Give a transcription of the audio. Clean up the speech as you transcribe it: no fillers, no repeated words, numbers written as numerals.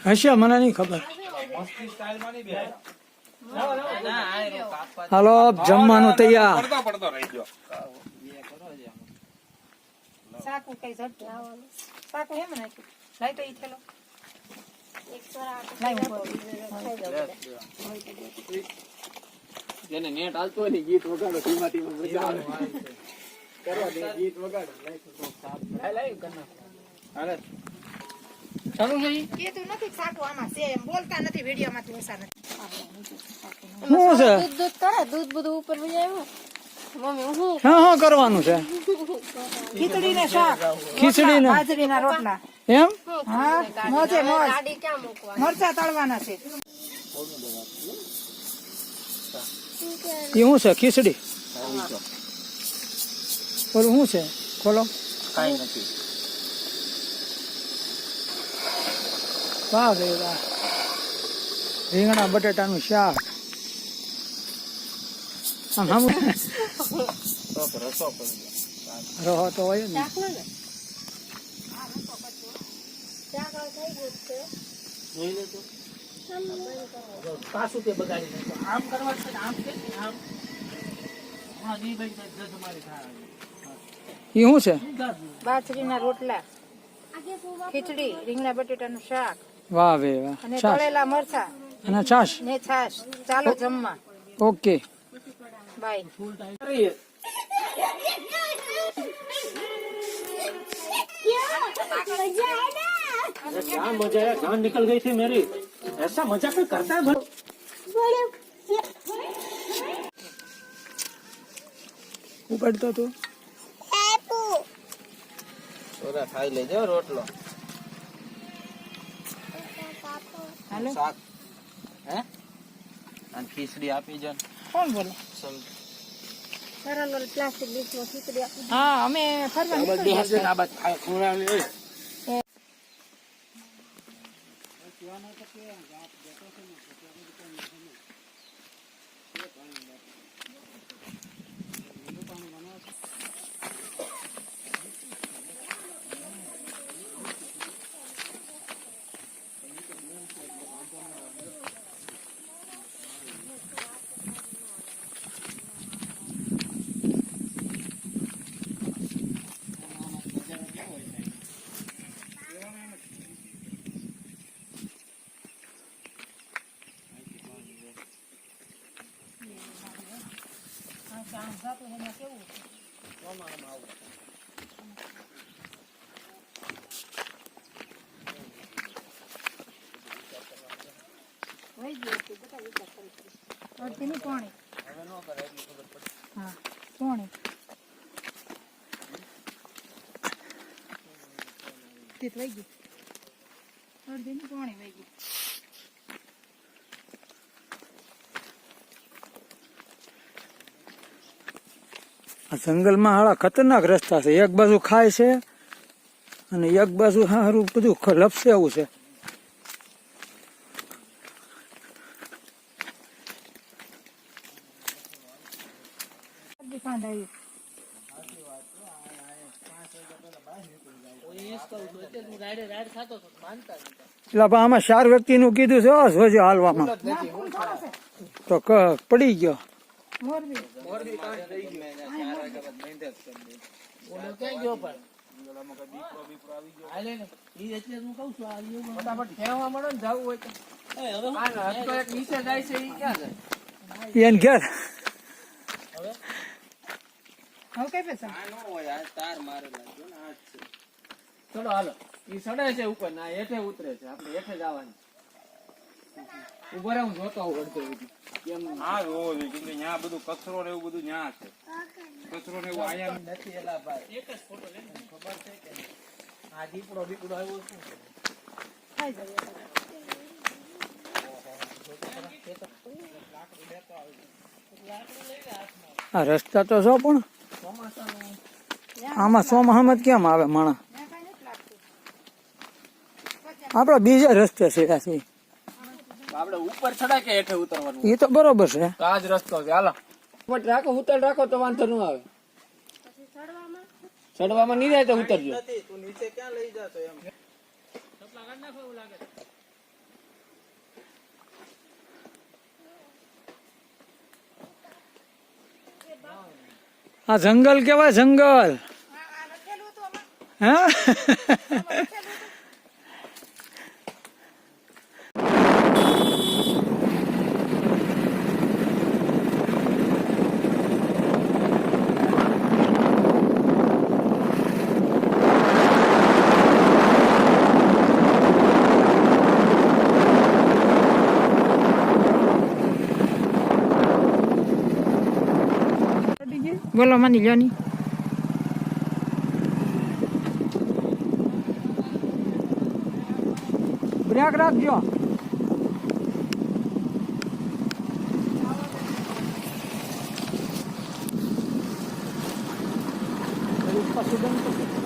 હશે મને નહીં ખબર. હાલો જમવાનું તૈયાર. જેને નેટ હાલતો હોય ને ગીત વગાડો ધીમા ધીમા કરવા દે ગીત વગાડો ચાલુ છે કે તું નથી સાકું આમાં છે એમ બોલતા નથી વિડિયો માં તું ઓસા નથી શું છે? દૂધ કરે દૂધ બધું ઉપર વહી આવ્યું મમ્મી હું હા કરવાનું છે. ખીચડી ને શાક ખીચડી ને બાજરી ના રોટલા એમ હા મોજે મોજ ગાડી ક્યાં મૂકવા મરચા તળવાના છે. એ શું છે? ખીચડી. ઓલું શું છે? ખોલો. કઈ નથી. વાહ ભાઈ વાહ. રીંગણા બટેટાનું શાક. આમ હમ રહો તો હોય ને. પાછું તે બગાડી નાખ્યું. આમ કરવા છે આમ છે આમ એ શું છે? બાજરી ના રોટલા ખીચડી રીંગણા બટેટાનું શાક વાહ ભાઈ વાહ. અને છાશ તળેલા મરચા અને છાશ. ને છાશ. ચાલો જમવા. ઓકે. બાય. क्या मजा है, जान निकल गई थी मेरी. ऐसा मजा कोई करता है? ઉપાડતો તું સોરા ખાઈ લેજો રોટલો. હાલો શાક હે અને ખીચડી આપી જો. કોણ બોલે? સરળ પ્લાસ્ટિક ડીશમાં ખીચડી આપી. હા અમે ફરવા નીકળ્યા છીએ. આ બાદ ખોરાની હોય. અડધીની પોણી. હા પોણી. તે વહી ગઈ. અડધીની પોણી વહી ગઈ. આ જંગલમાં હાળા ખતરનાક રસ્તા છે. એક બાજુ ખાય છે અને એક બાજુ હારું બધું લપસે એવું છે. એટલે આમાં 4 વ્યક્તિનું કીધું છે જોજો હાલવામાં તો પડી ગયો. મોરબી એને ઘેર હવે કઈ પૈસા ચલો હાલો. ઈ સડે છે ઉપર ના હેઠે ઉતરે છે. આપણે હેઠે જવાની. ઉભો રહે હું જોતો હોઉં અડધો સુધી. કેમ હા જોવો જોઈએ કેમ કે ન્યા બધું કચરો ને એવું બધું ન્યા છે. કચરો ને એવું આયા નથી એલા ભાઈ. એક જ ફોટો લે ને ખબર છે કે આ દીપડો બીપડો આવ્યો શું છે? ખાઈ જાય. આ રસ્તા તો જો પણ આમાં ચોમાસામાં જ કેમ આવે માણા? આપડે બીજા રસ્તે છે આપણે ઉપર ચડાય કે હેઠે ઉતરવાનું? એ તો બરોબર છે. તો આ જ રસ્તો છે, હાલો ફટ રાખો, ઉતર રાખો તો વાંધો ન આવે. ચડવામાં નહીં જાય તો ઉતરજો. આ જંગલ કેવાય, જંગલ. હા બોલો માની લ્યો ની. બ્રેક રાખજો. પછી બંધ કરજો.